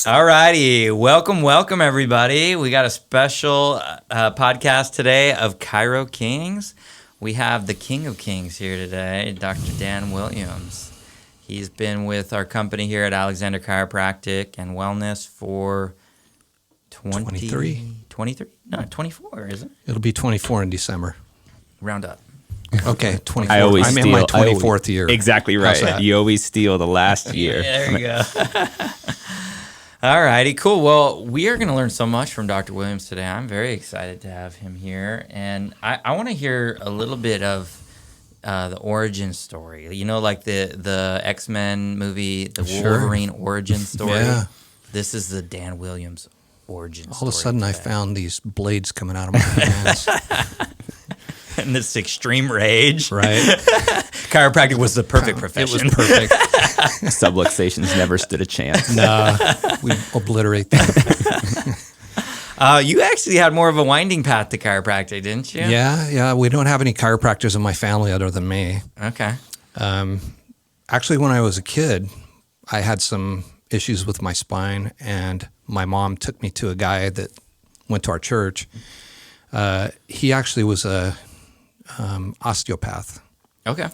All righty. Welcome, everybody. We got a special podcast today of Chiro Kings. We have the King of Kings here today, Dr. Dan Williams. He's been with our company here at Alexander Chiropractic and Wellness for 23? No, 24, isn't it? It'll be 24 in December. Round up. Okay, 24. I'm in my 24th year. Exactly right. You always steal the last year. There you go. All righty, cool. Well, we are going to learn so much from Dr. Williams today. I'm very excited to have him here. And I want to hear a little bit of the origin story. You know, like the X-Men movie, the Wolverine origin story. Yeah. This is the Dan Williams origin story. All of a sudden, I found these blades coming out of my hands. And this extreme rage. Right. Chiropractic was the perfect profession. It was perfect. Subluxations never stood a chance. No, we obliterate that. You actually had more of a winding path to chiropractic, didn't you? Yeah. We don't have any chiropractors in my family other than me. Okay. Actually, when I was a kid, I had some issues with my spine, and my mom took me to a guy that went to our church. He actually was a osteopath. Okay.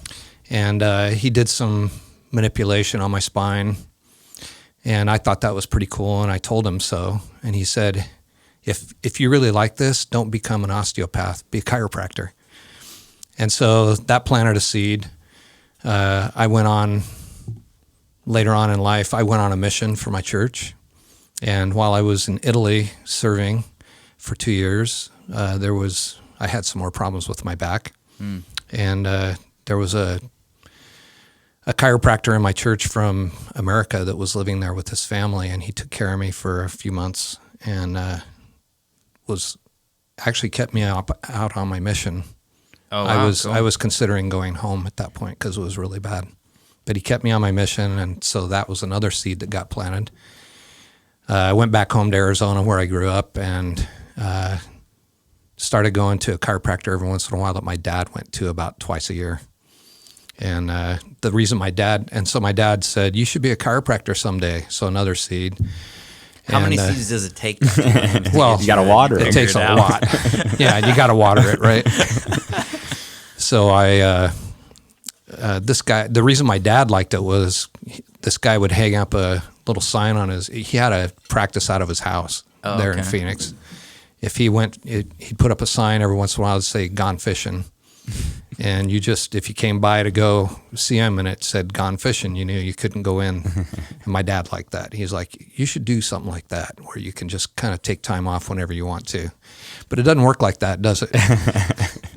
And he did some manipulation on my spine, and I thought that was pretty cool, and I told him so. And he said, if you really like this, don't become an osteopath, be a chiropractor. And so that planted a seed. I went on, later on in life, I went on a mission for my church. And while I was in Italy serving for 2 years, I had some more problems with my back. And there was a chiropractor in my church from America that was living there with his family, and he took care of me for a few months and was actually kept me out on my mission. Oh, wow, I was considering going home at that point because it was really bad. But he kept me on my mission, and so that was another seed that got planted. I went back home to Arizona where I grew up, and started going to a chiropractor every once in a while that my dad went to about twice a year. And the reason my dad said, you should be a chiropractor someday. So another seed. How many seeds does it take? Well, you got to water it. It takes a lot. Yeah, you got to water it, right? So this guy, the reason my dad liked it was this guy would hang up a little sign on he had a practice out of his house in Phoenix. If he went, he'd put up a sign every once in a while that say "Gone Fishing," and if you came by to go see him and it said "Gone Fishing," you knew you couldn't go in. And my dad liked that. He's like, you should do something like that where you can just kind of take time off whenever you want to. But it doesn't work like that, does it?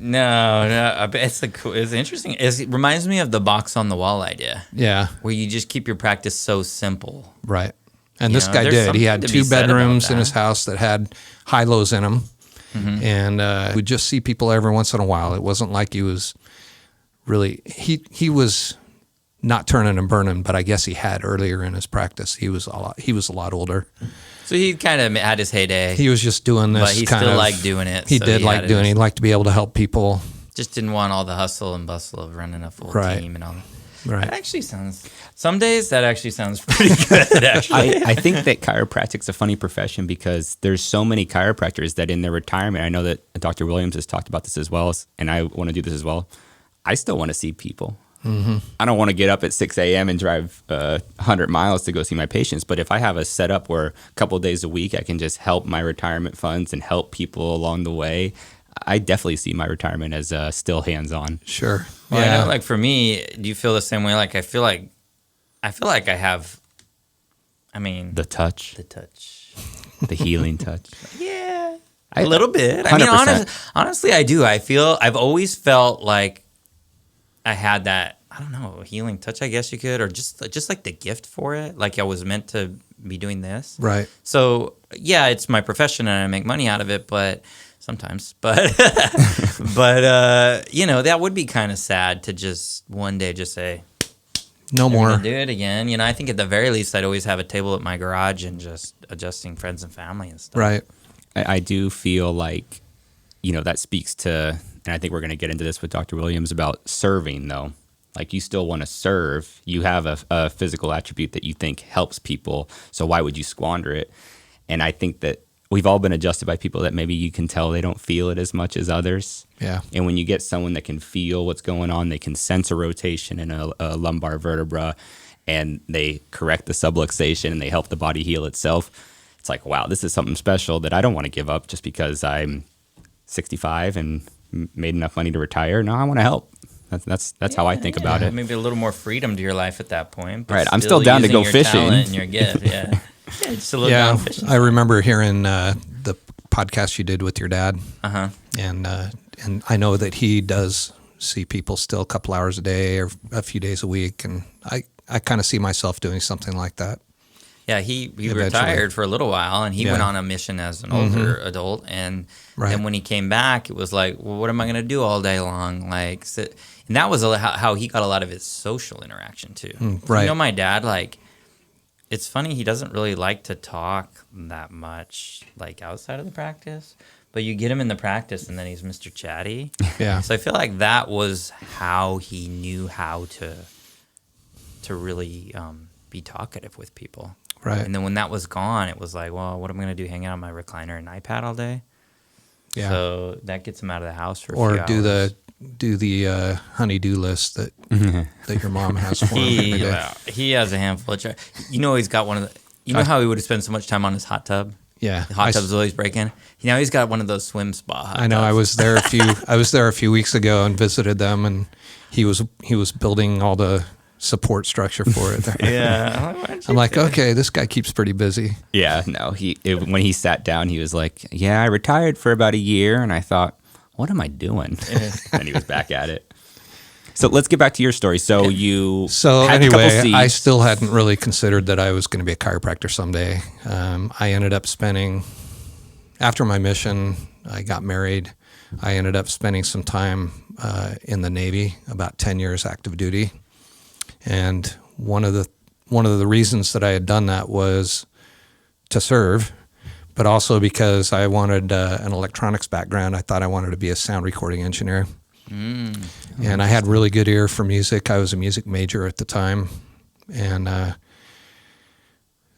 No. It's interesting. It reminds me of the box on the wall idea. Yeah. Where you just keep your practice so simple. Right. And this guy did. He had 2 bedrooms in his house that had high-lows in them. Mm-hmm. And we'd just see people every once in a while. It wasn't like he was really, he was not turning and burning, but I guess he had earlier in his practice. He was a lot older. So he kind of had his heyday. He was just doing this. But he still liked doing it. He did like doing it. He liked to be able to help people. Just didn't want all the hustle and bustle of running a full team and all that. Right. That actually some days that actually sounds pretty good, actually. I think that chiropractic's a funny profession because there's so many chiropractors that in their retirement, I know that Dr. Williams has talked about this as well, and I want to do this as well. I still want to see people. Mm-hmm. I don't want to get up at 6 a.m. and drive 100 miles to go see my patients, but if I have a setup where a couple of days a week I can just help my retirement funds and help people along the way, I definitely see my retirement as still hands-on. Sure. Well, I know, like for me, do you feel the same way? Like I feel like I have, the touch, the healing touch. Yeah, a little bit. 100%. I mean, honestly, I do. I've always felt like I had that, I don't know, healing touch, I guess you could, or just like the gift for it. Like I was meant to be doing this. Right. So yeah, it's my profession and I make money out of it, but sometimes, but that would be kind of sad to just one day just say, no more. Do it again. I think at the very least, I'd always have a table at my garage and just adjusting friends and family and stuff. Right. I do feel like, that speaks to, and I think we're going to get into this with Dr. Williams about serving though. Like, you still want to serve. You have a physical attribute that you think helps people. So why would you squander it? And I think that we've all been adjusted by people that maybe you can tell they don't feel it as much as others. Yeah. And when you get someone that can feel what's going on, they can sense a rotation in a lumbar vertebra, and they correct the subluxation and they help the body heal itself. It's like, wow, this is something special that I don't want to give up just because I'm 65 and made enough money to retire. No, I want to help. That's how I think about it. Maybe a little more freedom to your life at that point. But right. I'm still down to go your fishing. talent and your gift. Yeah. Just a little down fishing. I remember hearing the podcast you did with your dad. Uh-huh. And I know that he does see people still a couple hours a day or a few days a week. And I kind of see myself doing something like that. Yeah, he retired for a little while, and he went on a mission as an older adult. And then when he came back, it was like, well, what am I going to do all day long? Like, and that was how he got a lot of his social interaction too. Right. You know, my dad, like, it's funny, he doesn't really like to talk that much, like, outside of the practice. But you get him in the practice, and then he's Mr. Chatty. Yeah. So I feel like that was how he knew how to really be talkative with people. Right. And then when that was gone, it was like, well, what am I going to do? Hang out on my recliner and iPad all day? Yeah. So that gets him out of the house for a or few hours. do the honey-do list that your mom has for him every day. He has a handful of you know, he's got one of the, you know how he would have spent so much time on his hot tub? Yeah. The hot tub's always breaking. Now he's got one of those swim spa hot I know. tubs. I was there a few weeks ago and visited them, and he was building all the support structure for it. Yeah. I'm like, okay, this guy keeps pretty busy. Yeah, no. When he sat down, he was like, "Yeah, I retired for about a year," and I thought, "What am I doing?" And he was back at it. So let's get back to your story. So had a couple seeds. I still hadn't really considered that I was going to be a chiropractor someday. I ended up spending, after my mission, I got married. I ended up spending some time in the Navy, about 10 years active duty. And one of the reasons that I had done that was to serve, but also because I wanted an electronics background. I thought I wanted to be a sound recording engineer. And I had really good ear for music. I was a music major at the time. And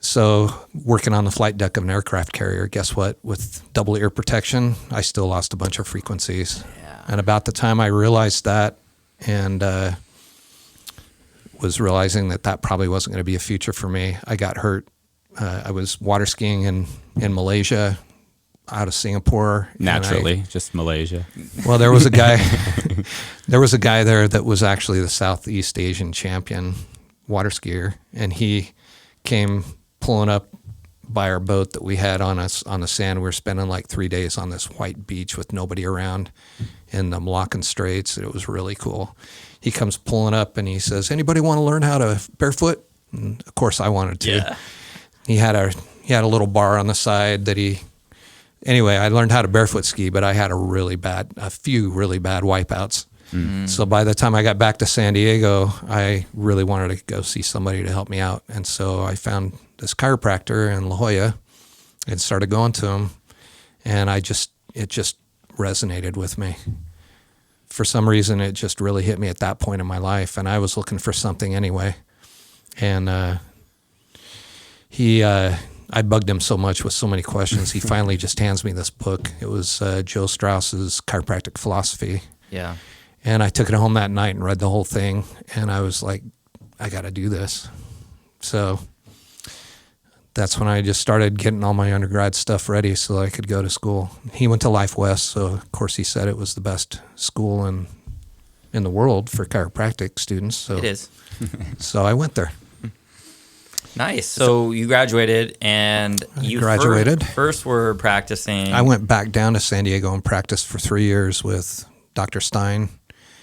so working on the flight deck of an aircraft carrier, guess what? With double ear protection, I still lost a bunch of frequencies. Yeah. And about the time I realized that and was realizing that probably wasn't going to be a future for me, I got hurt. I was water skiing in Malaysia, out of Singapore. Naturally, just Malaysia. Well, there was a guy there that was actually the Southeast Asian champion water skier, and he came pulling up by our boat that we had on the sand. We were spending like 3 days on this white beach with nobody around in the Malaccan Straits. It was really cool. He comes pulling up and he says, "Anybody want to learn how to barefoot?" And of course I wanted to. Yeah. He had a little bar on the side that anyway, I learned how to barefoot ski, but I had a few really bad wipeouts. Mm-hmm. So by the time I got back to San Diego, I really wanted to go see somebody to help me out. And so I found this chiropractor in La Jolla and started going to him. And it just resonated with me. For some reason, it just really hit me at that point in my life. And I was looking for something anyway. And I bugged him so much with so many questions. He finally just hands me this book. It was Joe Strauss's Chiropractic Philosophy. Yeah. And I took it home that night and read the whole thing. And I was like, I got to do this. So that's when I just started getting all my undergrad stuff ready so I could go to school. He went to Life West, so of course he said it was the best school in the world for chiropractic students. So It is. So I went there. Nice. So you graduated, and you graduated. First were practicing. I went back down to San Diego and practiced for 3 years with Dr. Stein.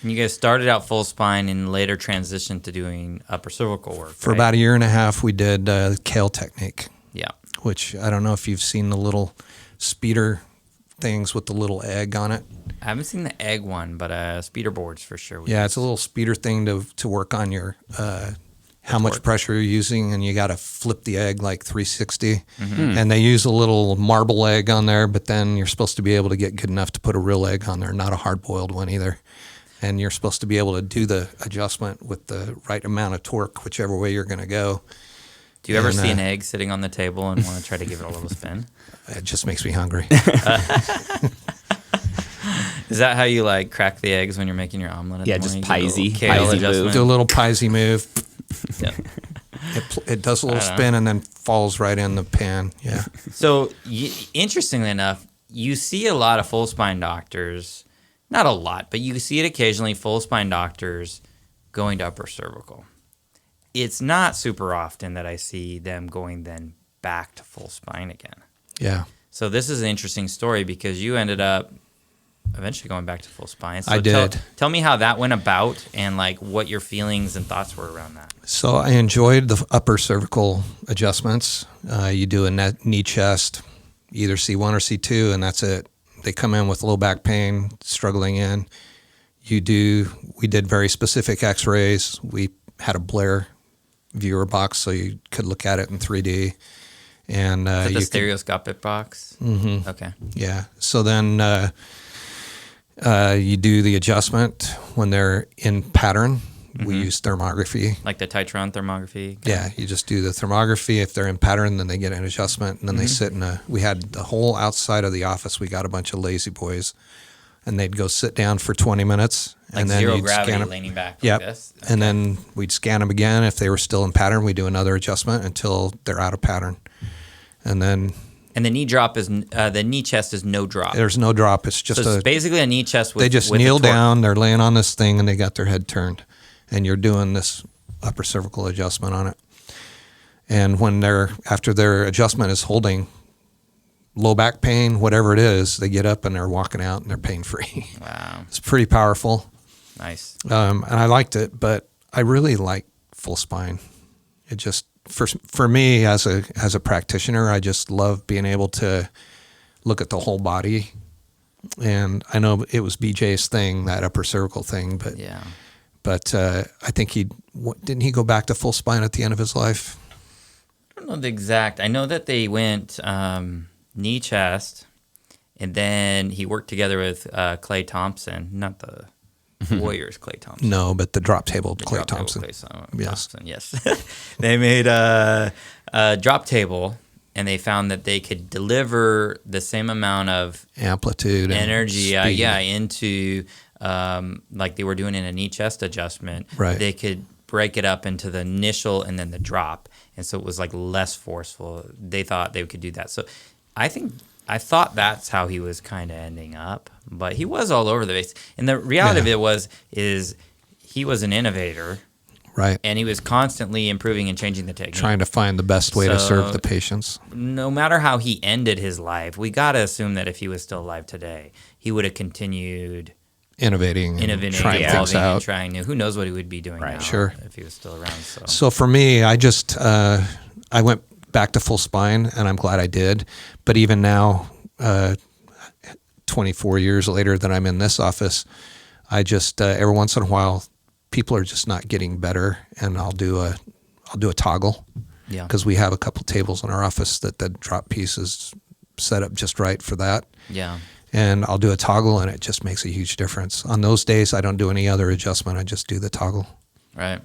And you guys started out full spine and later transitioned to doing upper cervical work. For about a year and a half, we did kale technique. Yeah. Which I don't know if you've seen the little speeder things with the little egg on it. I haven't seen the egg one, but speeder boards for sure. Yeah, it's a little speeder thing to work on your how much pressure you're using, and you got to flip the egg like 360. Mm-hmm. And they use a little marble egg on there, but then you're supposed to be able to get good enough to put a real egg on there, not a hard-boiled one either. and you're supposed to be able to do the adjustment with the right amount of torque, whichever way you're going to go. Do you ever see an egg sitting on the table and want to try to give it a little spin? It just makes me hungry. Is that how you like crack the eggs when you're making your omelet? Yeah, just pisey adjustment. Do a little pisey move. Yep. It does a little spin and then falls right in the pan. Yeah. So interestingly enough, you see a lot of full spine doctors, not a lot, but you see it occasionally, full spine doctors going to upper cervical. It's not super often that I see them going then back to full spine again. Yeah. So this is an interesting story because you ended up eventually going back to full spine. So I did. Tell me how that went about and like what your feelings and thoughts were around that. So I enjoyed the upper cervical adjustments. You do a knee chest, either C1 or C2, and that's it. They come in with low back pain, struggling in. We did very specific x-rays. We had a Blair viewer box so you could look at it in 3D. And is it the stereoscopic box? Mm-hmm. Okay. Yeah. So then you do the adjustment when they're in pattern. Mm-hmm. We use thermography. Like the Titron thermography? Yeah. You just do the thermography. If they're in pattern, then they get an adjustment. And then they sit we had the whole outside of the office. We got a bunch of lazy boys. And they'd go sit down for 20 minutes. Like and then zero you'd gravity scan them. leaning back Yep. like this? Okay. And then we'd scan them again. If they were still in pattern, we do another adjustment until they're out of pattern. And then... And the knee drop is the knee chest is no drop. There's no drop. It's just so it's basically a knee chest with they just with kneel a torque. down, they're laying on this thing, and they got their head turned. And you're doing this upper cervical adjustment on it. And when after their adjustment is holding low back pain, whatever it is, they get up and they're walking out and they're pain-free. Wow. It's pretty powerful. Nice. And I liked it, but I really like full spine. It just, for me as a practitioner, I just love being able to look at the whole body. And I know it was BJ's thing, that upper cervical thing, but yeah. But I think didn't he go back to full spine at the end of his life? I don't know the exact. I know that they went knee chest, and then he worked together with Clay Thompson, not the Warriors Clay Thompson. No, but the drop table Clay Drop table Thompson. Yes. Thompson, yes. They made a drop table, and they found that they could deliver the same amount of amplitude, energy, and speed. Into like they were doing in a knee chest adjustment. Right. They could break it up into the initial and then the drop, and so it was like less forceful. They thought they could do that. So I thought that's how he was kind of ending up, but he was all over the place. And the reality of it is he was an innovator, right? And he was constantly improving and changing the technique, trying to find the best way to serve the patients. No matter how he ended his life, we got to assume that if he was still alive today, he would have continued innovating, trying things out, and trying new. Who knows what he would be doing now if he was still around. So for me, I just I went back to full spine, and I'm glad I did. But even now, 24 years later that I'm in this office, I just every once in a while, people are just not getting better, and I'll do a toggle. Yeah. Because we have a couple tables in our office that the drop piece is set up just right for that. Yeah. And I'll do a toggle, and it just makes a huge difference. On those days, I don't do any other adjustment. I just do the toggle. Right.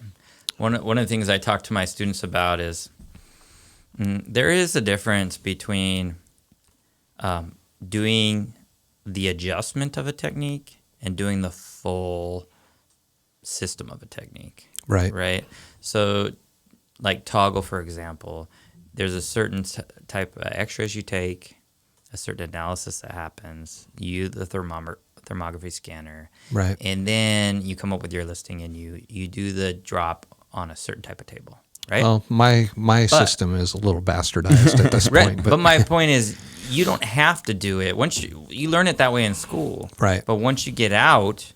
One of the things I talk to my students about is there is a difference between doing the adjustment of a technique and doing the full system of a technique. Right. Right. So, like toggle, for example, there's a certain type of x-rays you take, a certain analysis that happens, you use the thermography scanner, right, and then you come up with your listing and you do the drop on a certain type of table, right? Well, my system is a little bastardized at this point. But my point is, you don't have to do it. Once you learn it that way in school, right? But once you get out,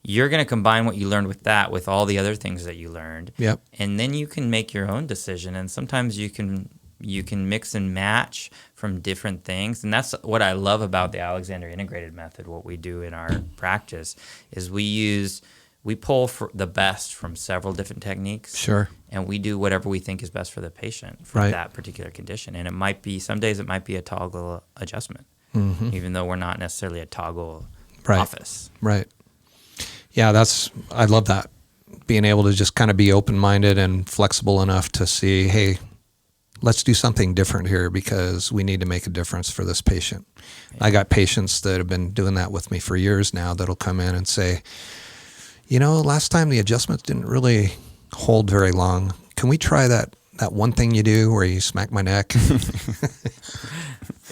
you're going to combine what you learned with that with all the other things that you learned. Yep. And then you can make your own decision. And sometimes you can mix and match from different things. And that's what I love about the Alexander Integrated Method. What we do in our practice is we pull for the best from several different techniques. Sure. And we do whatever we think is best for the patient for that particular condition. And it might be, some days it might be a toggle adjustment, even though we're not necessarily a toggle office. Right. Yeah, I love that. Being able to just kind of be open-minded and flexible enough to see, hey, let's do something different here because we need to make a difference for this patient. Yeah. I got patients that have been doing that with me for years now that'll come in and say, last time the adjustments didn't really hold very long. Can we try that one thing you do where you smack my neck?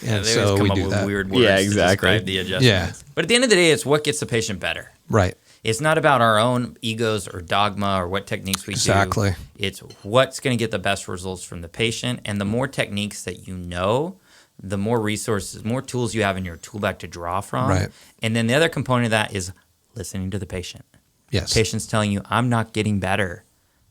And they always come up with weird words to describe the adjustments. Yeah. But at the end of the day, it's what gets the patient better. Right. It's not about our own egos or dogma or what techniques we do. Exactly. It's what's going to get the best results from the patient. And the more techniques that you know, the more resources, more tools you have in your tool bag to draw from. Right. And then the other component of that is listening to the patient. Yes. Patient's telling you, I'm not getting better.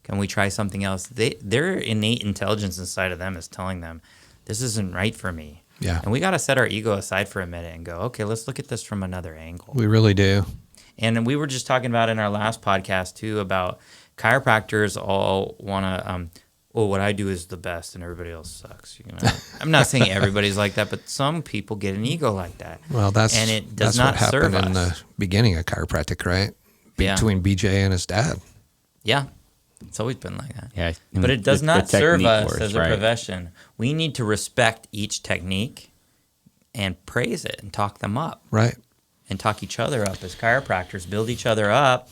Can we try something else? Their innate intelligence inside of them is telling them, this isn't right for me. Yeah. And we got to set our ego aside for a minute and go, okay, let's look at this from another angle. We really do. And we were just talking about in our last podcast, too, about chiropractors all want to, what I do is the best and everybody else sucks. I'm not saying everybody's like that, but some people get an ego like that. Well, and it does not serve us. That's what happened in the beginning of chiropractic, right? Between BJ and his dad. Yeah. It's always been like that. Yeah, but it does not serve us as a profession. We need to respect each technique and praise it and talk them up. Right. And talk each other up as chiropractors, build each other up,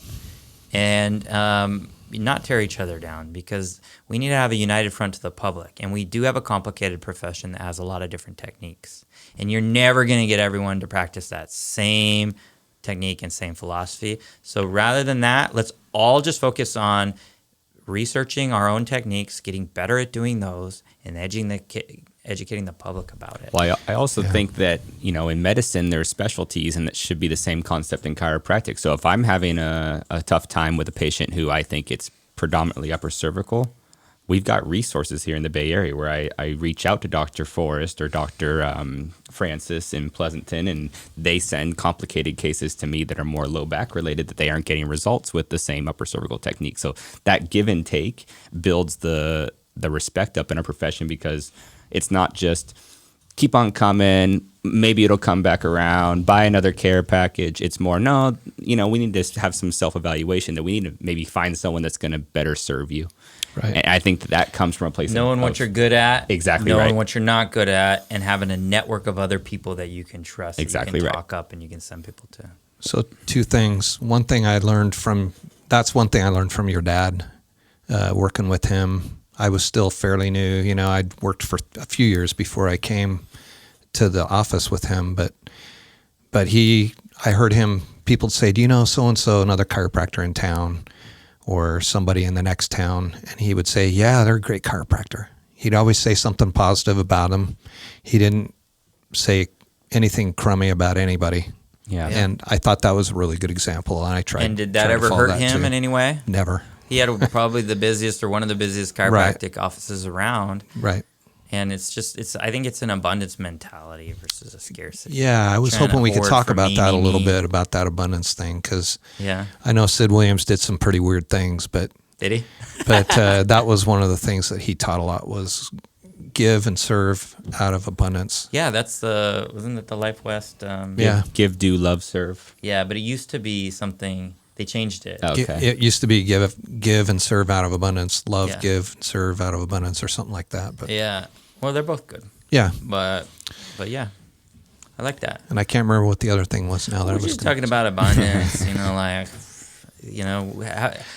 and not tear each other down, because we need to have a united front to the public. And we do have a complicated profession that has a lot of different techniques. And you're never going to get everyone to practice that same technique and same philosophy. So rather than that, let's all just focus on researching our own techniques, getting better at doing those, and educating the public about it. Well, I also think that, in medicine, there are specialties, and it should be the same concept in chiropractic. So if I'm having a tough time with a patient who I think it's predominantly upper cervical, we've got resources here in the Bay Area where I reach out to Dr. Forrest or Dr. Francis in Pleasanton, and they send complicated cases to me that are more low back related, that they aren't getting results with the same upper cervical technique. So that give and take builds the respect up in our profession, because it's not just keep on coming, maybe it'll come back around, buy another care package. It's more, no, we need to have some self-evaluation, that we need to maybe find someone that's going to better serve you. Right. And I think that comes from a place knowing what you're good at, exactly, knowing right. what you're not good at, and having a network of other people that you can trust, exactly, that you can talk up and you can send people to. So two things. One thing I learned from your dad, working with him. I was still fairly new. I'd worked for a few years before I came to the office with him, but I heard him, people say, do you know so-and-so, another chiropractor in town, or somebody in the next town? And he would say, yeah, they're a great chiropractor. He'd always say something positive about them. He didn't say anything crummy about anybody. Yeah. And I thought that was a really good example. And I tried. And did that ever hurt him in any way? Never. He had probably the busiest or one of the busiest chiropractic offices around. Right. And I think it's an abundance mentality versus a scarcity. Yeah, I was hoping we could talk about that a little bit, about that abundance thing, because I know Sid Williams did some pretty weird things, but did he? But that was one of the things that he taught a lot, was give and serve out of abundance. Yeah, wasn't it the Life West? Give, do, love, serve. Yeah, but it used to be something. They changed it. Okay. It used to be give and serve out of abundance, love, give, and serve out of abundance, or something like that. But yeah, well, they're both good. Yeah, but yeah, I like that. And I can't remember what the other thing was now. That I was talking about abundance.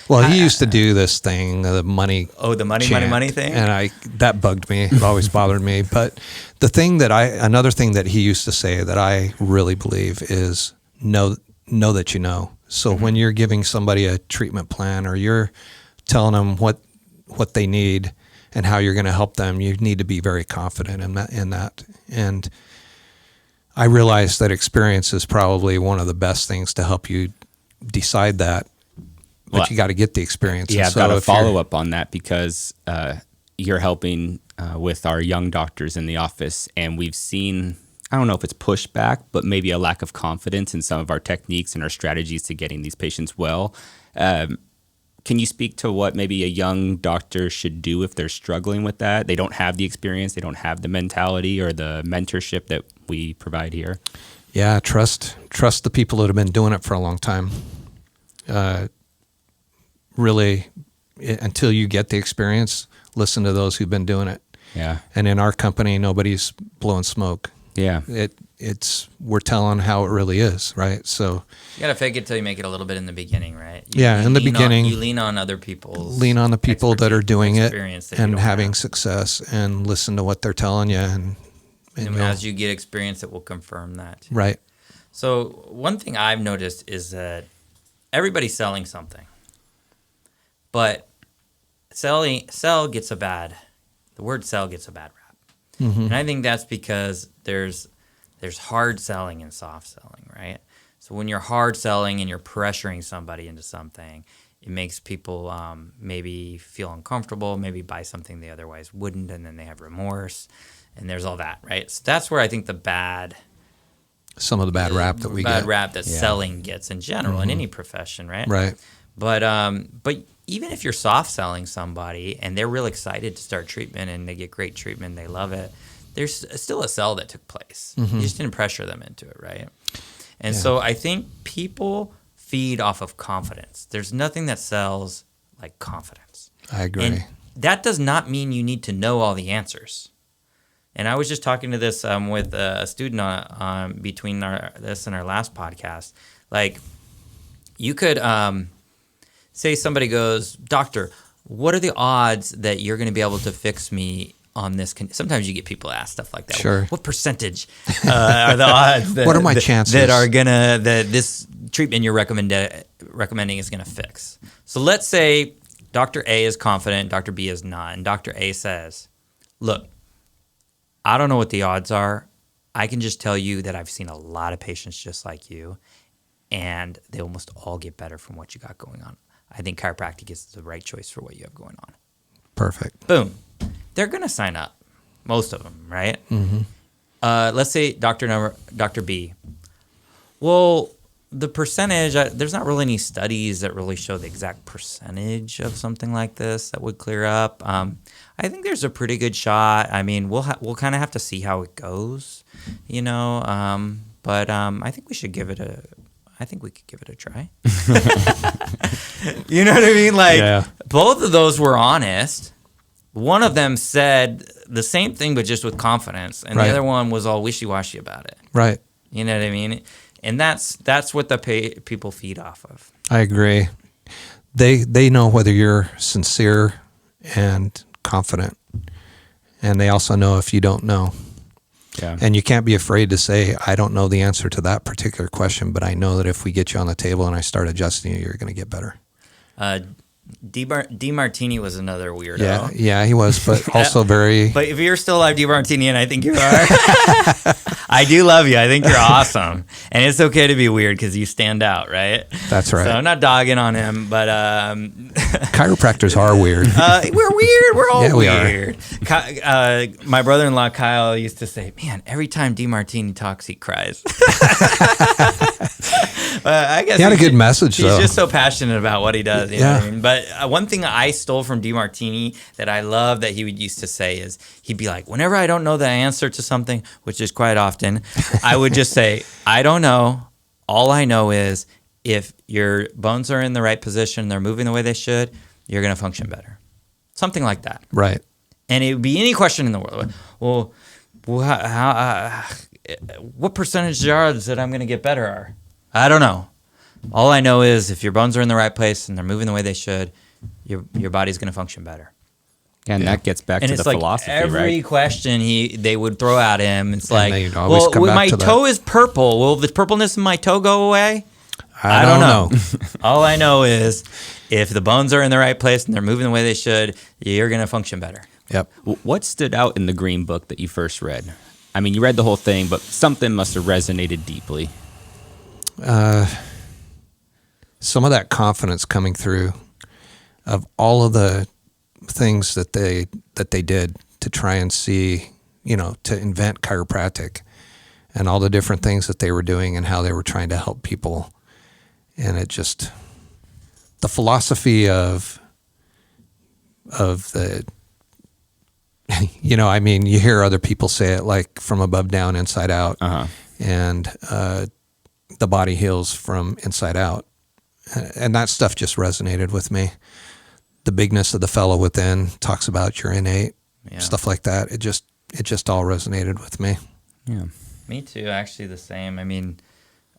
Well, he used to do this thing, the money. Oh, the money thing. And that bugged me. It always bothered me. But the thing another thing that he used to say that I really believe is know that you know. So when you're giving somebody a treatment plan, or you're telling them what they need and how you're going to help them, you need to be very confident in that. And I realize that experience is probably one of the best things to help you decide that. But you got to get the experience. Yeah, I've got to follow up on that, because you're helping with our young doctors in the office, and we've seen, I don't know if it's pushback, but maybe a lack of confidence in some of our techniques and our strategies to getting these patients well. Can you speak to what maybe a young doctor should do if they're struggling with that? They don't have the experience, they don't have the mentality or the mentorship that we provide here. Yeah, trust the people that have been doing it for a long time. really, until you get the experience, listen to those who've been doing it. Yeah. And in our company, nobody's blowing smoke. Yeah. We're telling how it really is, right? So you got to fake it till you make it a little bit in the beginning, right? In the beginning, you lean on other people's lean on the people that are doing it and having have. success, and listen to what they're telling you. And as you get experience, it will confirm that too. Right. So one thing I've noticed is that everybody's selling something, but the word sell gets a bad rap. Mm-hmm. And I think that's because there's hard selling and soft selling, right? So when you're hard selling and you're pressuring somebody into something, it makes people maybe feel uncomfortable, maybe buy something they otherwise wouldn't, and then they have remorse, and there's all that, right? So that's where I think some of the bad rap that we get. Selling gets in general in any profession, right? Right. But even if you're soft selling somebody and they're real excited to start treatment and they get great treatment, they love it, there's still a sell that took place. You just didn't pressure them into it, right? And so I think people feed off of confidence. There's nothing that sells like confidence. I agree. And that does not mean you need to know all the answers. And I was just talking to this with a student between this and our last podcast. Like, you could say somebody goes, "Doctor, what are the odds that you're going to be able to fix me on this?" Sometimes you get people ask stuff like that. Sure. What percentage are the odds? That, what are my chances that this treatment you're recommending is going to fix? So let's say Dr. A is confident, Dr. B is not, and Dr. A says, "Look, I don't know what the odds are. I can just tell you that I've seen a lot of patients just like you, and they almost all get better from what you got going on. I think chiropractic is the right choice for what you have going on." Perfect. Boom. They're going to sign up, most of them, right? Mm-hmm. Let's say Dr. B. Well, the percentage, there's not really any studies that really show the exact percentage of something like this that would clear up. I think there's a pretty good shot. I mean, we'll kind of have to see how it goes, but I think we should give it I think we could give it a try. You know what I mean? Like, both of those were honest. One of them said the same thing, but just with confidence, and the other one was all wishy-washy about it. Right. You know what I mean? And that's what the people feed off of. I agree. They know whether you're sincere and confident, and they also know if you don't know. Yeah. And you can't be afraid to say, "I don't know the answer to that particular question, but I know that if we get you on the table and I start adjusting you, you're going to get better." DeMartini was another weirdo. Yeah, he was, but also very... But if you're still alive, DeMartini, and I think you are, I do love you. I think you're awesome. And it's okay to be weird because you stand out, right? That's right. So I'm not dogging on him, but... chiropractors are weird. We're weird. We're all weird. My brother-in-law, Kyle, used to say, "Man, every time DeMartini talks, he cries." I guess he had a good message, though. He's just so passionate about what he does. You know what I mean? But one thing I stole from DeMartini that I love that he would used to say is, he'd be like, whenever I don't know the answer to something, which is quite often, I would just say, "I don't know. All I know is if your bones are in the right position, they're moving the way they should, you're going to function better." Something like that. Right. And it would be any question in the world. Well, what percentage of odds that I'm going to get better are? I don't know. All I know is if your bones are in the right place and they're moving the way they should, your body's going to function better. And that gets back to the philosophy, right? Every question they would throw at him, it's like, well, my toe is purple. Will the purpleness of my toe go away? I don't know. All I know is if the bones are in the right place and they're moving the way they should, you're going to function better. Yep. What stood out in the Green Book that you first read? I mean, you read the whole thing, but something must have resonated deeply. Some of that confidence coming through of all of the things that they did to try and see, to invent chiropractic and all the different things that they were doing and how they were trying to help people. And it just, the philosophy of the, you hear other people say it like from above down, inside out, and the body heals from inside out. And that stuff just resonated with me. The bigness of the fellow within, talks about your innate, stuff like that. It just all resonated with me. Yeah. Me too, actually the same. I mean,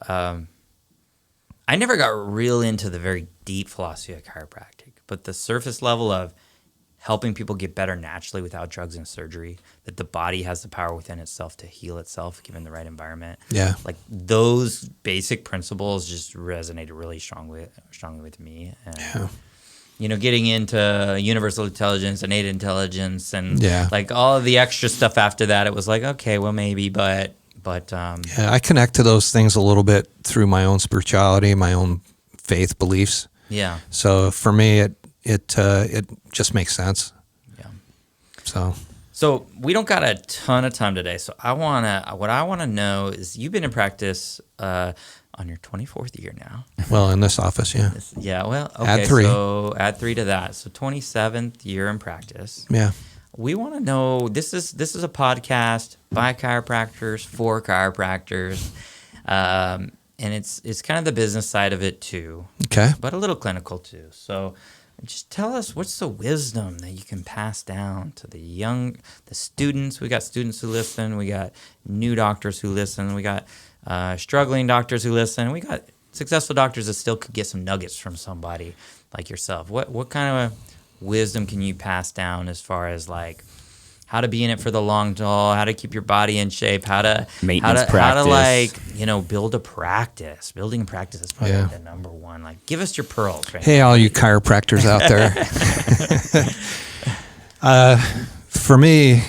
I never got real into the very deep philosophy of chiropractic, but the surface level of helping people get better naturally without drugs and surgery, that the body has the power within itself to heal itself given the right environment. Yeah. Like those basic principles just resonated really strongly with me. And, you know, getting into universal intelligence, innate intelligence, and like all of the extra stuff after that, it was like, okay, well, maybe, but I connect to those things a little bit through my own spirituality, my own faith beliefs. Yeah. So for me, it just makes sense. Yeah. So we don't got a ton of time today. So what I wanna know is, you've been in practice on your 24th year now. Well, in this office, yeah. Yeah. Well, okay. Add 3. So add 3 to that. So 27th year in practice. Yeah. We want to know, this is a podcast by chiropractors for chiropractors, and it's kind of the business side of it too. Okay. But a little clinical too. So just tell us, what's the wisdom that you can pass down to the students? We got students who listen. We got new doctors who listen. We got struggling doctors who listen. We got successful doctors that still could get some nuggets from somebody like yourself. What kind of wisdom can you pass down as far as like how to be in it for the long haul, how to keep your body in shape, how to like, you know, build a practice. Building a practice is probably the number one. Like, give us your pearls. Right? Hey, all you chiropractors out there. For me,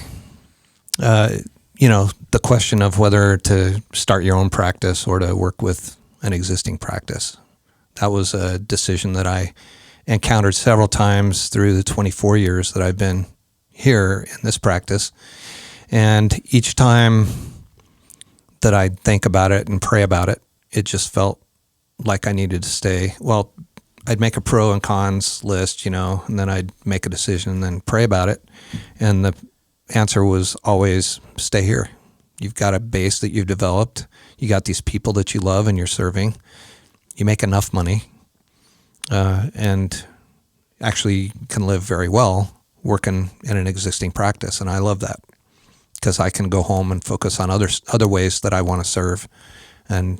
you know, the question of whether to start your own practice or to work with an existing practice, that was a decision that I encountered several times through the 24 years that I've been here in this practice. And each time that I'd think about it and pray about it, it just felt like I needed to stay. Well, I'd make a pro and cons list, you know, and then I'd make a decision and then pray about it. And the answer was always stay here. You've got a base that you've developed. You got these people that you love and you're serving. You make enough money. And actually can live very well working in an existing practice. And I love that because I can go home and focus on other ways that I want to serve and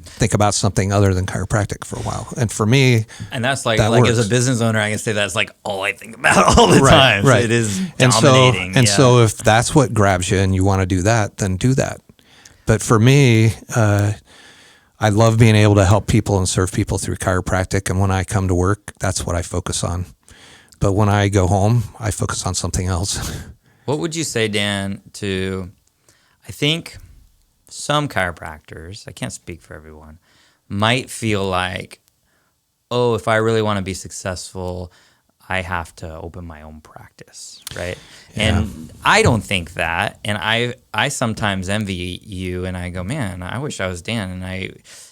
think about something other than chiropractic for a while. And for me, and that's like works. As a business owner, I can say that's like all I think about all the time. Right. It is dominating. So if that's what grabs you and you want to do that, then do that. But for me, I love being able to help people and serve people through chiropractic. And when I come to work, that's what I focus on. But when I go home, I focus on something else. What would you say, Dan, to, I think some chiropractors, I can't speak for everyone, might feel like, oh, if I really want to be successful, I have to open my own practice, right? Yeah. And I don't think that. And I sometimes envy you and I go, man, I wish I was Dan and I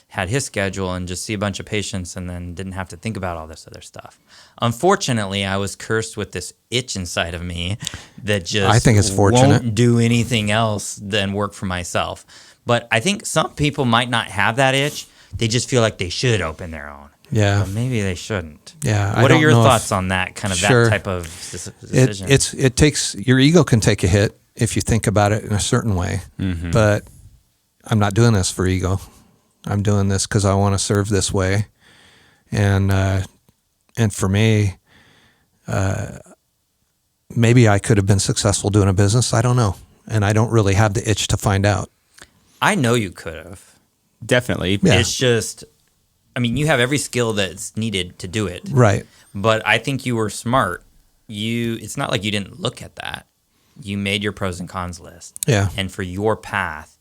had his schedule and just see a bunch of patients and then didn't have to think about all this other stuff. Unfortunately, I was cursed with this itch inside of me that just I think it's fortunate. Won't do anything else than work for myself. But I think some people might not have that itch. They just feel like they should open their own. Yeah. But maybe they shouldn't. Yeah. What are your thoughts on that kind of that type of decision? It takes, your ego can take a hit if you think about it in a certain way. Mm-hmm. But I'm not doing this for ego. I'm doing this because I want to serve this way. And for me, maybe I could have been successful doing a business. I don't know. And I don't really have the itch to find out. I know you could have. Definitely. Yeah. It's just, I mean, you have every skill that's needed to do it. Right. But I think you were smart. It's not like you didn't look at that. You made your pros and cons list. Yeah. And for your path,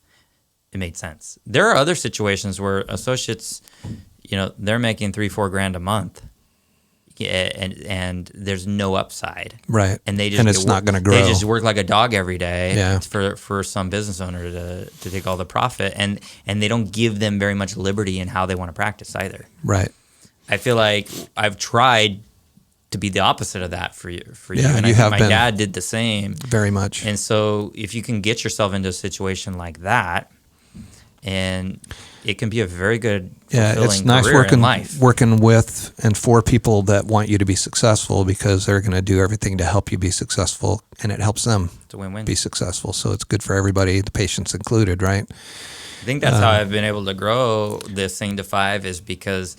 it made sense. There are other situations where associates, you know, they're making $3-4 grand a month. And there's no upside. Right. And they just and it's not going to grow. They just work like a dog every day for some business owner to take all the profit. And they don't give them very much liberty in how they want to practice either. Right. I feel like I've tried to be the opposite of that for you. Yeah, and you have my been. dad did the same. Very much. And so if you can get yourself into a situation like that and it can be a very good, Yeah, fulfilling it's nice career in life. working with and for people that want you to be successful, because they're going to do everything to help you be successful, and it helps them It's a win-win. be successful. So it's good for everybody, the patients included, right? I think that's how I've been able to grow this thing to 5 is because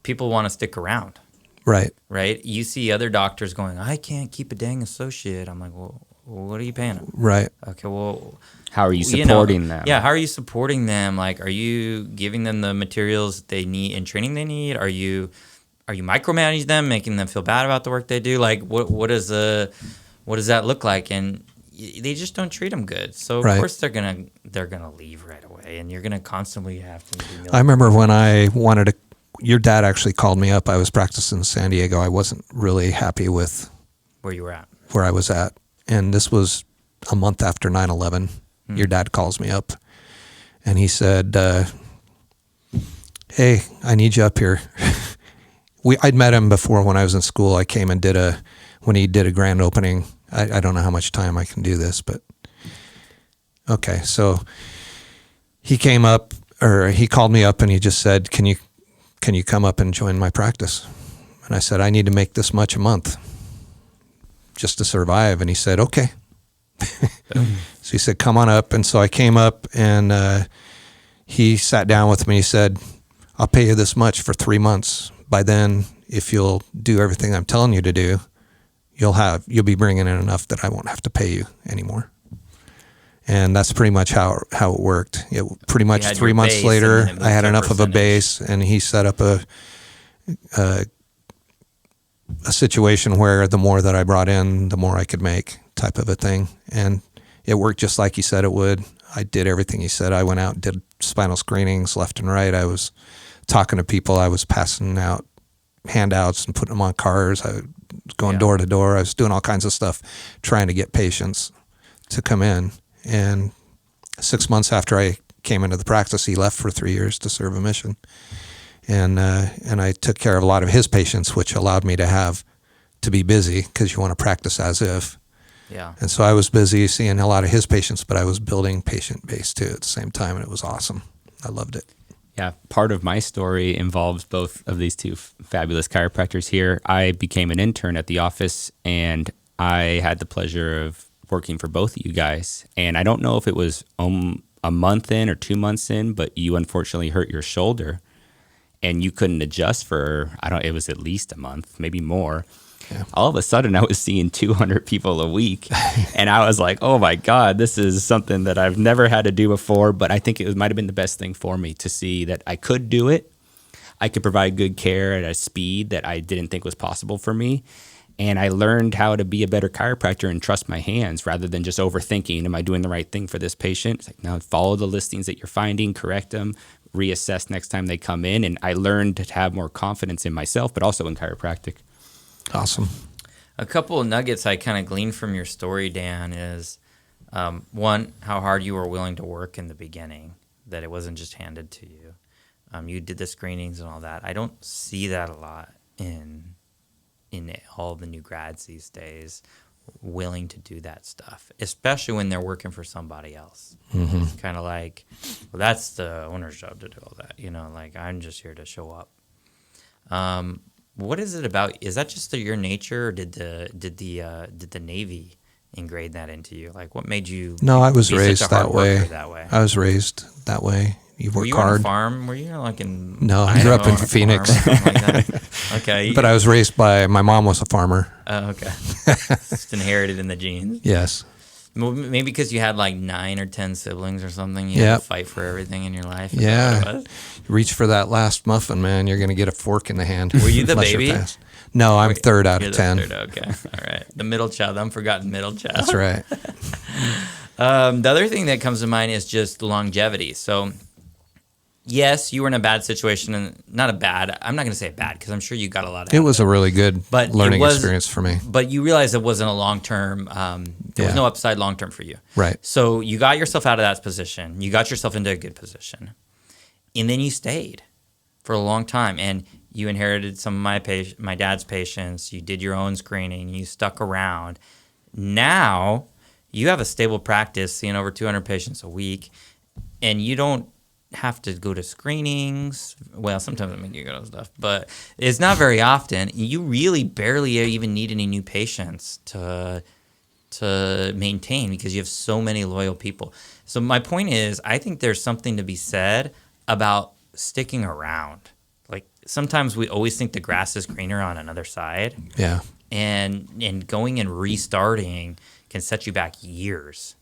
people want to stick around, Right. right? You see other doctors going, I can't keep a dang associate. I'm like, well, what are you paying them? Right. Okay, well, How are you you know, supporting them? Yeah, how are you supporting them? Like, are you giving them the materials they need and training they need? Are you micromanaging them, making them feel bad about the work they do? Like, what does that look like? And they just don't treat them good. So of Right. course they're gonna leave right away, and you're gonna constantly have to do I remember when I wanted to, your dad actually called me up. I was practicing in San Diego. I wasn't really happy with where you were at. where I was at. And this was a month after 9/11. Your dad calls me up and he said, hey, I need you up here. I'd met him before when I was in school. I came and when he did a grand opening. I don't know how much time I can do this, but okay. So he came up, or he called me up and he just said, can you come up and join my practice? And I said, I need to make this much a month just to survive. And he said, okay. So he said, come on up. And so I came up, and he sat down with me. He said, I'll pay you this much for 3 months. By then, if you'll do everything I'm telling you to do, you'll be bringing in enough that I won't have to pay you anymore. And that's pretty much how it worked. Pretty much 3 months later, I had enough of a base, and he set up a situation where the more that I brought in, the more I could make, type of a thing. And it worked just like he said it would. I did everything he said. I went out and did spinal screenings left and right. I was talking to people. I was passing out handouts and putting them on cars. I was going door to door. I was doing all kinds of stuff, trying to get patients to come in. And 6 months after I came into the practice, he left for 3 years to serve a mission. And I took care of a lot of his patients, which allowed me to be busy, because you want to practice as if. Yeah. And so I was busy seeing a lot of his patients, but I was building patient base too at the same time, and it was awesome. I loved it. Yeah, part of my story involves both of these two fabulous chiropractors here. I became an intern at the office, and I had the pleasure of working for both of you guys. And I don't know if it was a month in or 2 months in, but you unfortunately hurt your shoulder, and you couldn't adjust for, it was at least a month, maybe more. Yeah. All of a sudden, I was seeing 200 people a week, and I was like, oh my God, this is something that I've never had to do before, but I think it might have been the best thing for me to see that I could do it. I could provide good care at a speed that I didn't think was possible for me, and I learned how to be a better chiropractor and trust my hands rather than just overthinking, am I doing the right thing for this patient? It's like, now follow the listings that you're finding, correct them, reassess next time they come in, and I learned to have more confidence in myself, but also in chiropractic. Awesome. A couple of nuggets I kind of gleaned from your story, Dan, is one, how hard you were willing to work in the beginning, that it wasn't just handed to you. You did the screenings and all that. I don't see that a lot in all the new grads these days, willing to do that stuff, especially when they're working for somebody else. Mm-hmm. It's kind of like, well, that's the owner's job to do all that. Like, I'm just here to show up. What is it about? Is that just your nature, or did the Navy ingrain that into you? Like, what made you? No, I was be raised such a hard that way. worker that way. I was raised that way. You work Were you hard. on a farm? Were you like in? No, I grew up in Phoenix. Like that? Okay, But I was raised by, my mom was a farmer. Oh, okay. Just inherited in the genes. Yes. Maybe because you had like 9 or 10 siblings or something. You had to fight for everything in your life. Yeah. Reach for that last muffin, man. You're going to get a fork in the hand. Were you the baby? No, I'm third out of 10. Third, okay. All right. The middle child, the unforgotten middle child. That's right. The other thing that comes to mind is just longevity. So, yes, you were in a bad situation, and I'm not going to say bad, because I'm sure you got a lot of it. It was a really good learning experience for me. But you realized it wasn't a long-term, there was no upside long-term for you. Right. So you got yourself out of that position. You got yourself into a good position. And then you stayed for a long time, and you inherited some of my dad's patients. You did your own screening. You stuck around. Now you have a stable practice, seeing over 200 patients a week, and you don't have to go to screenings. Well, sometimes I make you go to stuff, but it's not very often. You really barely even need any new patients to maintain because you have so many loyal people. So my point is, I think there's something to be said about sticking around. Like sometimes we always think the grass is greener on another side. Yeah. And going and restarting can set you back years,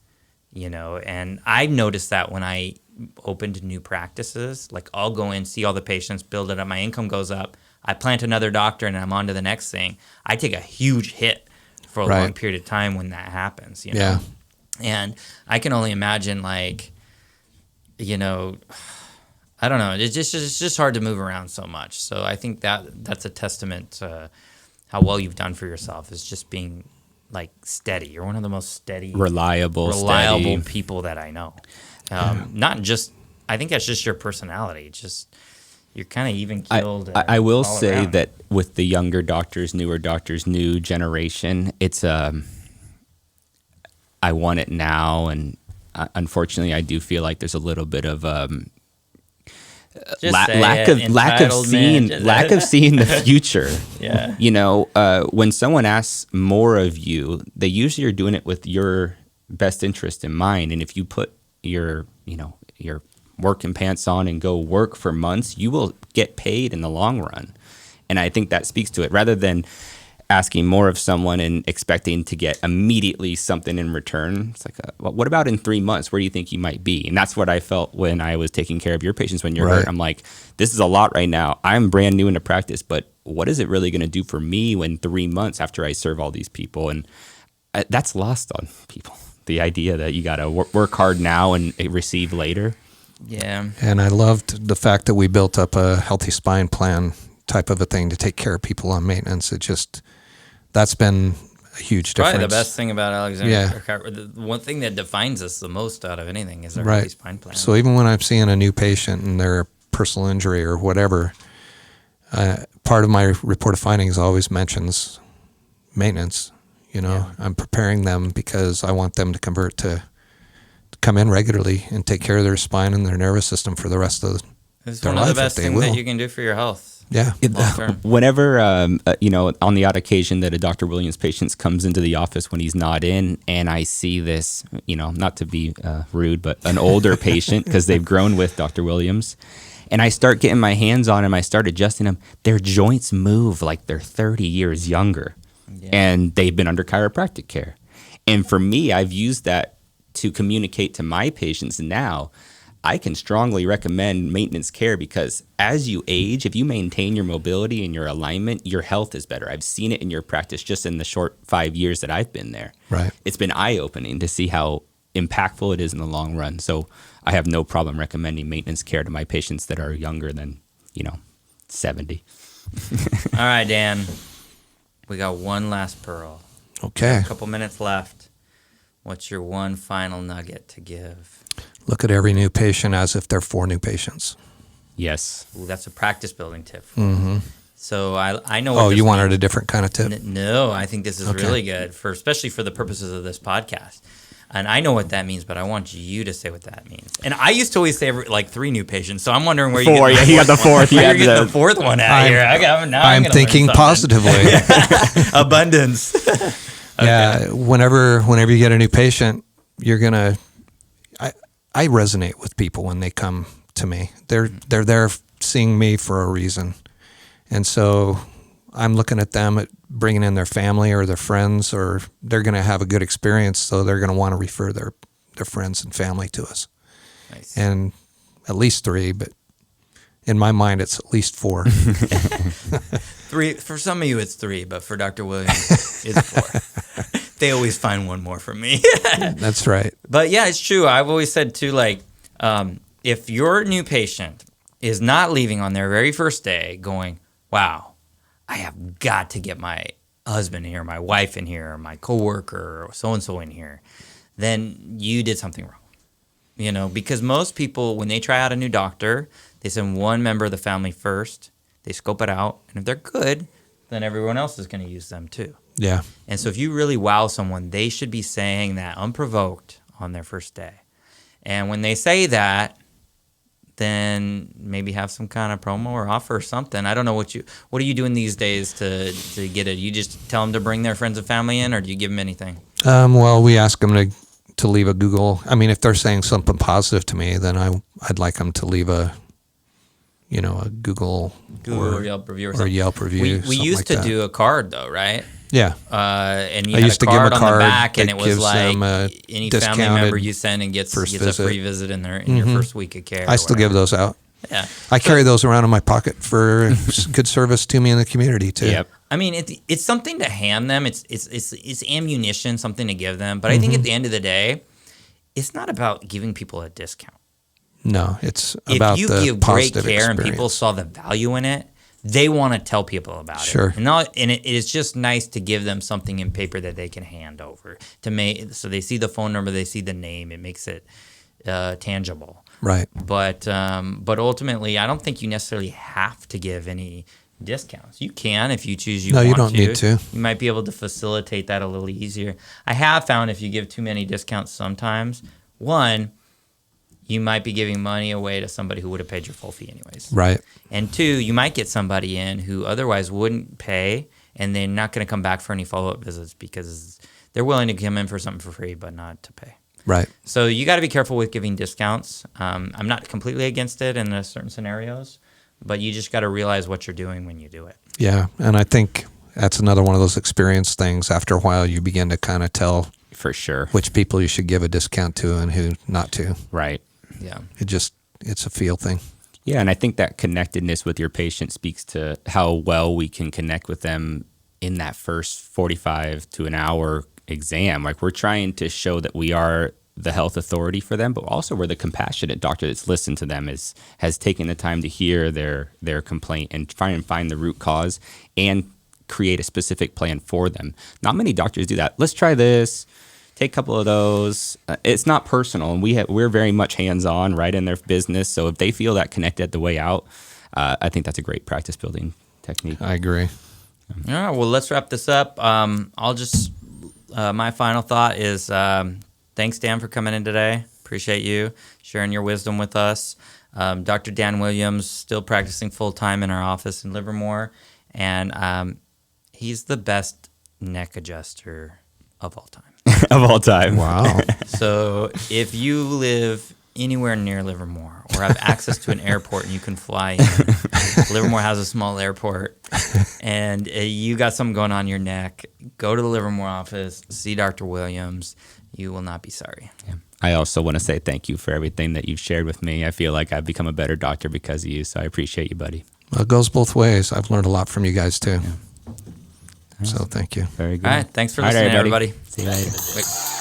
and I've noticed that when I opened new practices, like I'll go in, see all the patients, build it up, my income goes up, I plant another doctor and I'm on to the next thing. I take a huge hit for a long period of time when that happens, Yeah. And I can only imagine I don't know. It's just hard to move around so much. So I think that's a testament to how well you've done for yourself, is just being steady. You're one of the most steady, reliable steady people that I know. Not just, I think that's just your personality. It's just, you're kind of even keeled. I will say around. That with the younger doctors, newer doctors, new generation, it's I want it now, and unfortunately, I do feel like there's a little bit of lack of seeing the future. Yeah. When someone asks more of you, they usually are doing it with your best interest in mind. And if you put your working pants on and go work for months, you will get paid in the long run. And I think that speaks to it, rather than asking more of someone and expecting to get immediately something in return. It's like, well, what about in 3 months? Where do you think you might be? And that's what I felt when I was taking care of your patients when you're hurt. I'm like, this is a lot right now. I'm brand new into practice, but what is it really going to do for me when 3 months after I serve all these people? And that's lost on people. The idea that you got to work hard now and receive later. Yeah. And I loved the fact that we built up a healthy spine plan type of a thing to take care of people on maintenance. That's been a huge difference. Probably the best thing about Alexander. The one thing that defines us the most out of anything is our healthy spine plan. So even when I'm seeing a new patient and their personal injury or whatever, part of my report of findings always mentions maintenance. I'm preparing them because I want them to convert to come in regularly and take care of their spine and their nervous system for the rest of it's their life. It's one of the best things things that you can do for your health. Yeah. Whenever, on the odd occasion that a Dr. Williams patient comes into the office when he's not in, and I see this, not to be rude, but an older patient, because they've grown with Dr. Williams, and I start getting my hands on them, I start adjusting them, their joints move like they're 30 years younger, and they've been under chiropractic care. And for me, I've used that to communicate to my patients now. I can strongly recommend maintenance care because as you age, if you maintain your mobility and your alignment, your health is better. I've seen it in your practice just in the short 5 years that I've been there. Right. It's been eye-opening to see how impactful it is in the long run. So I have no problem recommending maintenance care to my patients that are younger than, 70. All right, Dan. We got one last pearl. Okay. A couple minutes left. What's your one final nugget to give? Look at every new patient as if they're 4 new patients. Yes. Ooh, that's a practice building tip. Mm-hmm. So I know. Oh, you wanted a different kind of tip? No, I think this is really good especially for the purposes of this podcast. And I know what that means, but I want you to say what that means. And I used to always say 3 new patients. So I'm wondering where you got the fourth. Where you get the fourth one out here. I'm thinking positively. Abundance. Yeah. Whenever you get a new patient, you're gonna. I resonate with people when they come to me. They're there seeing me for a reason, and so I'm looking at them at bringing in their family or their friends, or they're going to have a good experience, so they're going to want to refer their friends and family to us. Nice. And at least 3, but in my mind, it's at least 4. 3 for some of you, it's 3, but for Dr. Williams, it's 4. They always find one more from me. That's right. But yeah, it's true. I've always said too, if your new patient is not leaving on their very first day going, wow, I have got to get my husband in here, my wife in here, my coworker, or so-and-so in here, then you did something wrong. Because most people, when they try out a new doctor, they send one member of the family first, they scope it out, and if they're good, then everyone else is going to use them too. Yeah. And so if you really wow someone, they should be saying that unprovoked on their first day. And when they say that, then maybe have some kind of promo or offer or something. I don't know what are you doing these days to get it? You just tell them to bring their friends and family in, or do you give them anything? Well, we ask them to leave a Google. I mean, if they're saying something positive to me, then I'd like them to leave a Google or Yelp review or Yelp review. We used to do a card though, right? Yeah. And you I had used a to give card a on the card back, and that it was gives like them a any family discounted member you send and gets a free visit in your first week of care. I still give those out. Yeah. I carry those around in my pocket for good service to me in the community too. Yep. I mean, it's something to hand them. It's ammunition, something to give them. But I think at the end of the day, it's not about giving people a discount. No, it's about the positive experience. If you give great care and people saw the value in it, they want to tell people about Sure. it. And it is just nice to give them something in paper that they can hand over so they see the phone number, they see the name. It makes it tangible. Right. But ultimately, I don't think you necessarily have to give any discounts. You can if you choose. No, you don't need to. You might be able to facilitate that a little easier. I have found if you give too many discounts sometimes, one, you might be giving money away to somebody who would have paid your full fee anyways. Right. And two, you might get somebody in who otherwise wouldn't pay, and they're not going to come back for any follow-up visits because they're willing to come in for something for free but not to pay. Right. So you got to be careful with giving discounts. I'm not completely against it in certain scenarios, but you just got to realize what you're doing when you do it. Yeah, and I think that's another one of those experience things. After a while, you begin to kind of tell For sure. which people you should give a discount to and who not to. Right. Yeah. It's a feel thing. Yeah, and I think that connectedness with your patient speaks to how well we can connect with them in that first 45 to an hour exam. Like, we're trying to show that we are the health authority for them, but also we're the compassionate doctor that's listened to them, has taken the time to hear their complaint and try and find the root cause and create a specific plan for them. Not many doctors do that. Let's try this. Take a couple of those. It's not personal, and we're very much hands-on, right, in their business. So if they feel that connected the way out, I think that's a great practice building technique. I agree. All right. Well, let's wrap this up. My final thought is thanks, Dan, for coming in today. Appreciate you sharing your wisdom with us. Dr. Dan Williams, still practicing full-time in our office in Livermore, and he's the best neck adjuster of all time. Of all time. Wow. So if you live anywhere near Livermore or have access to an airport and you can fly in, Livermore has a small airport, and you got something going on in your neck, go to the Livermore office, see Dr. Williams. You will not be sorry. Yeah. I also want to say thank you for everything that you've shared with me. I feel like I've become a better doctor because of you, so I appreciate you, buddy. Well, it goes both ways. I've learned a lot from you guys too. Yeah. So thank you. Very good. All right. Thanks for listening, everybody. See you later. Wait.